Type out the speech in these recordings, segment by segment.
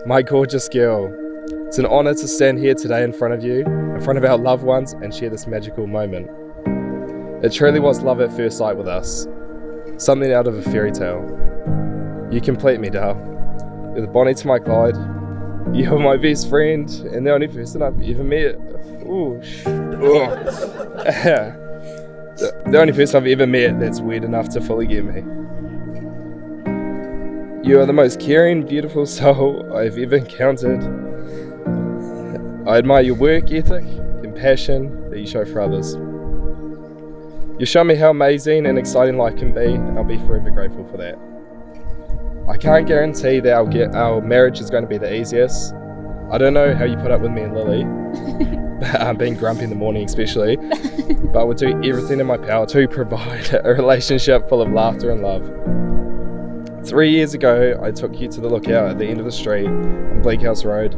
My gorgeous girl, it's an honour to stand here today in front of you, in front of our loved ones, and share this magical moment. It truly was love at first sight with us, something out of a fairy tale. You complete me, Dale. You're the Bonnie to my Clyde. You're my best friend, and the only person I've ever met. The only person I've ever met that's weird enough to fully get me. You are the most caring, beautiful soul I've ever encountered. I admire your work ethic and passion that you show for others. You show me how amazing and exciting life can be, and I'll be forever grateful for that. I can't guarantee that our marriage is going to be the easiest. I don't know how you put up with me and Lily, being grumpy in the morning especially, but I will do everything in my power to provide a relationship full of laughter and love. 3 years ago, I took you to the lookout at the end of the street on Bleak House Road,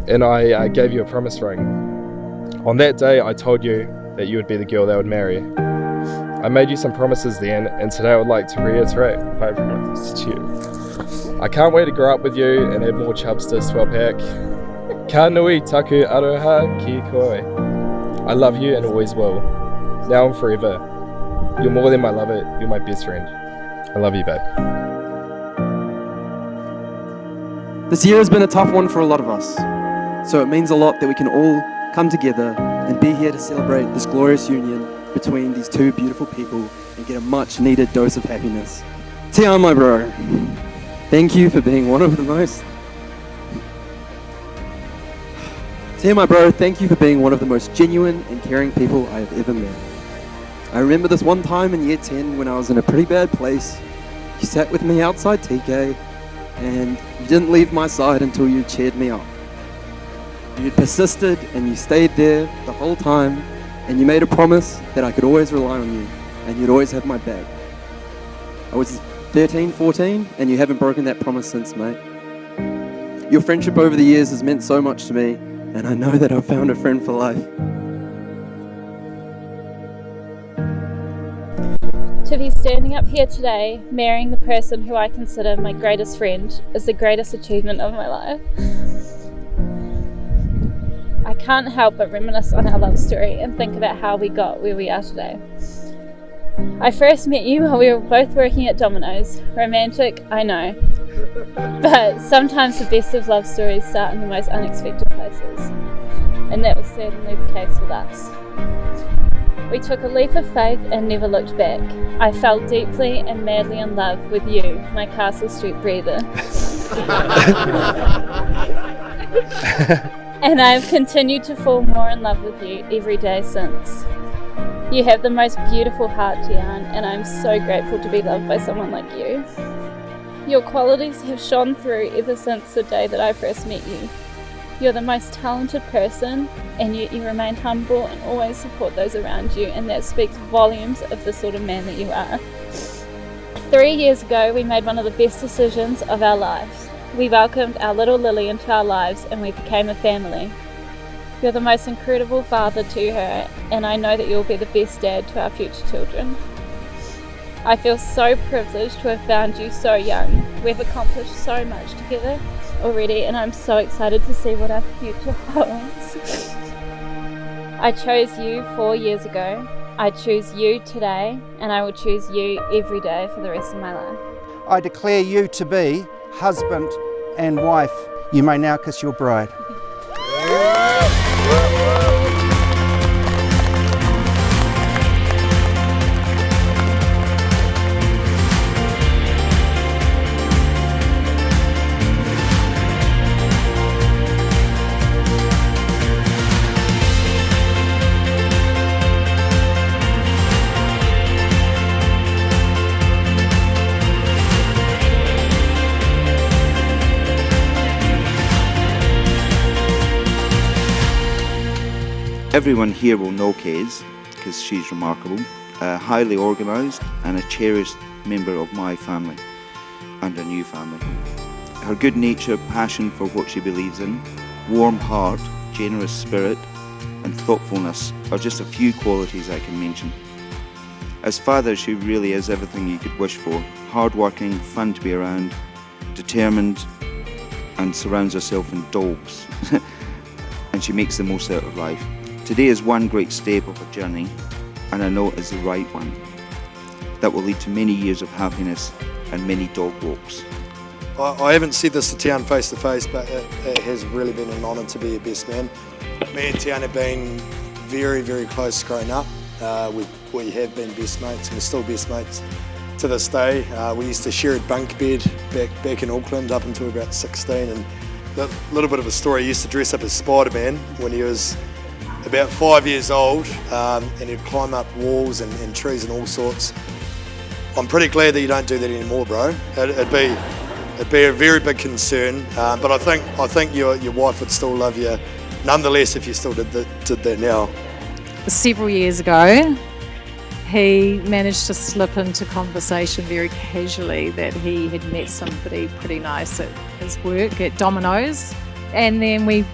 and I gave you a promise ring. On that day, I told you that you would be the girl that I would marry. I made you some promises then, and today I would like to reiterate my promises to you. I can't wait to grow up with you and add more chubs to Swell Pack. Ka nui taku aroha ki koe. I love you and always will. Now and forever. You're more than my lover, you're my best friend. I love you, babe. This year has been a tough one for a lot of us, so it means a lot that we can all come together and be here to celebrate this glorious union between these two beautiful people and get a much needed dose of happiness. Tiaan, my bro, thank you for being one of the most... Tiaan, my bro, thank you for being one of the most genuine and caring people I have ever met. I remember this one time in year 10 when I was in a pretty bad place. You sat with me outside TK and you didn't leave my side until you cheered me up. You persisted and you stayed there the whole time, and you made a promise that I could always rely on you and you'd always have my back. I was 13, 14 and you haven't broken that promise since, mate. Your friendship over the years has meant so much to me, and I know that I've found a friend for life. To be standing up here today, marrying the person who I consider my greatest friend, is the greatest achievement of my life. I can't help but reminisce on our love story and think about how we got where we are today. I first met you while we were both working at Domino's. Romantic, I know. But sometimes the best of love stories start in the most unexpected places. And that was certainly the case with us. We took a leap of faith and never looked back. I fell deeply and madly in love with you, my Castle Street breather. And I have continued to fall more in love with you every day since. You have the most beautiful heart, Tiaan, and I'm so grateful to be loved by someone like you. Your qualities have shone through ever since the day that I first met you. You're the most talented person, and yet you remain humble and always support those around you, and that speaks volumes of the sort of man that you are. 3 years ago, we made one of the best decisions of our lives. We welcomed our little Lily into our lives, and we became a family. You're the most incredible father to her, and I know that you'll be the best dad to our future children. I feel so privileged to have found you so young. We've accomplished so much together already, and I'm so excited to see what our future holds. I chose you 4 years ago. I choose you today, and I will choose you every day for the rest of my life. I declare you to be husband and wife. You may now kiss your bride. Everyone here will know Kez because she's remarkable, highly organised and a cherished member of my family and our new family. Her good nature, passion for what she believes in, warm heart, generous spirit and thoughtfulness are just a few qualities I can mention. As father, she really is everything you could wish for. Hard-working, fun to be around, determined and surrounds herself in dogs. And she makes the most out of life. Today is one great step of a journey, and I know it is the right one, that will lead to many years of happiness and many dog walks. I haven't said this to Tiaan face to face, but it has really been an honour to be your best man. Me and Tiaan have been very, very close growing up. We have been best mates, and we're still best mates to this day. We used to share a bunk bed back in Auckland up until about 16, and a little bit of a story, he used to dress up as Spider-Man when he was about 5 years old, and he'd climb up walls and trees and all sorts. I'm pretty glad that you don't do that anymore, bro. It'd be a very big concern, but I think your wife would still love you nonetheless if you still did that now. Several years ago, he managed to slip into conversation very casually that he had met somebody pretty nice at his work at Domino's, and then we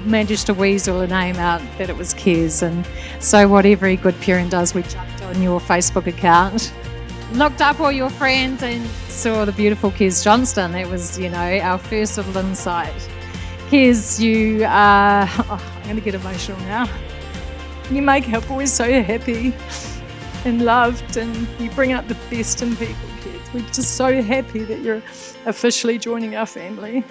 managed to weasel a name out that it was Kez. And so what every good parent does, we jumped on your Facebook account, looked up all your friends and saw the beautiful Kez Johnston. That was, our first little insight. Kez, you are, I'm going to get emotional now. You make our boys so happy and loved, and you bring out the best in people, Kez. We're just so happy that you're officially joining our family.